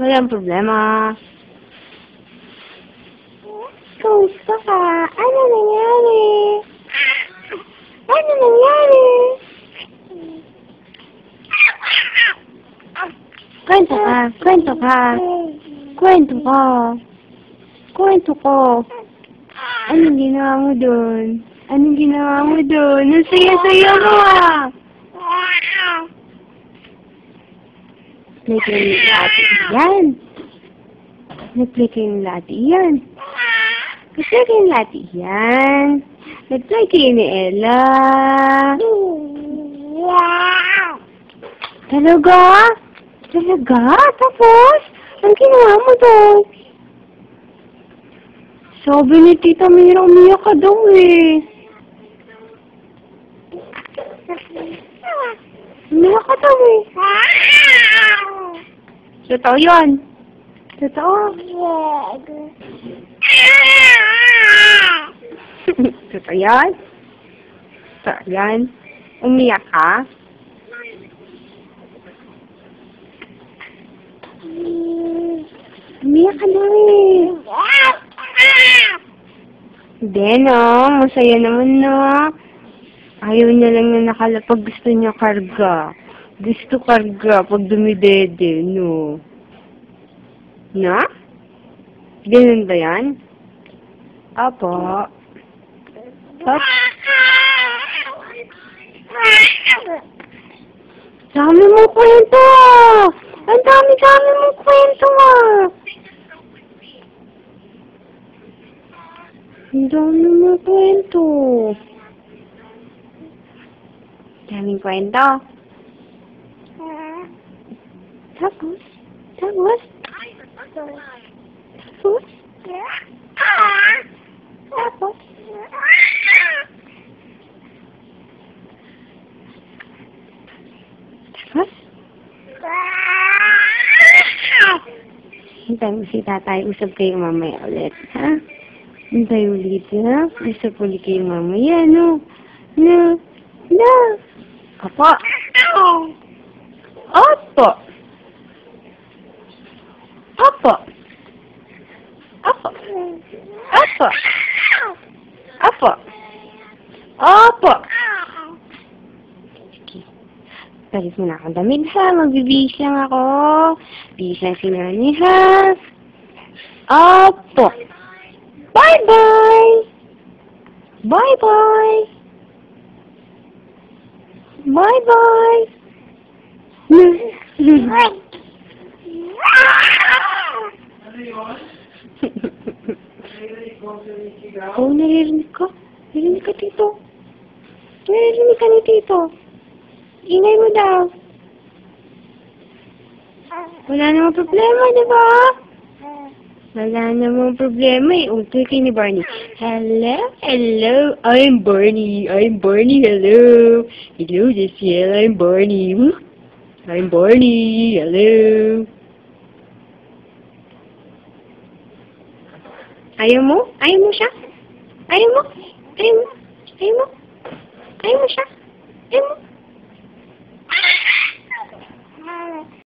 Walang problema. Kamusta ka? Ano nangyari? Ano nangyari? Kwento ka. Kwento ka. Kwento ka. Kwento ko. Anong ginawa mo doon? Anong ginawa mo doon? Ang saya-saya mo ah! Nag-play kayo ng lati yan. Nag-play kayo ng lati yan. Nag-play kayo ng lati yan. Nag-play kayo ni Ella. Talaga? Talaga? Tapos? Ang ginawa mo doon? Sabi ni Tita Mira, umiyak ka daw eh. Umiyak ka daw eh. Totoo yun. Totoo. Totoo yan? Totoo yan? Umiyak ka? Umiyak ka daw eh. Hindi, no? Masaya naman, no? Ayaw niya lang na nakalapag. Gusto niya karga. Gusto karga pag dumidede, no? Na? Ganun ba yan? Apo. Apo. Dami mong kwento! Ang dami-dami mong kwento, ah! Ang dami mong kwento. Daming kwento. Tapos? Tapos? Tapos? Tapos? Tapos? Hintay mo si tatay. Usap kayo mamaya ulit, ha? Hintay ulit, ha? Usap ulit kayo mamaya, no? No? No? Apo? Opo! Opo! Opo! Opo! Opo! Opo! Sige. Palit mo na akong damit, ha? Magbibihis lang ako. Bihis lang si Nani, ha? Opo! Bye-bye! Bye-bye! Bye-bye! Oh, naririnig ka? Naririnig ka, Tito? Naririnig ka ni Tito? Ingay mo daw. Wala namang problema, di ba? Wala namang problema eh. Utoy kayo ni Barney. Hello? Hello? I'm Barney. I'm Barney. Hello? Hello, Jessiel. I'm Barney. I'm Barney. Hello? Ayaw mo? Ayaw mo siya? Ayaw mo? Ayaw mo? Ayaw mo? Ayaw mo siya? Ayaw mo?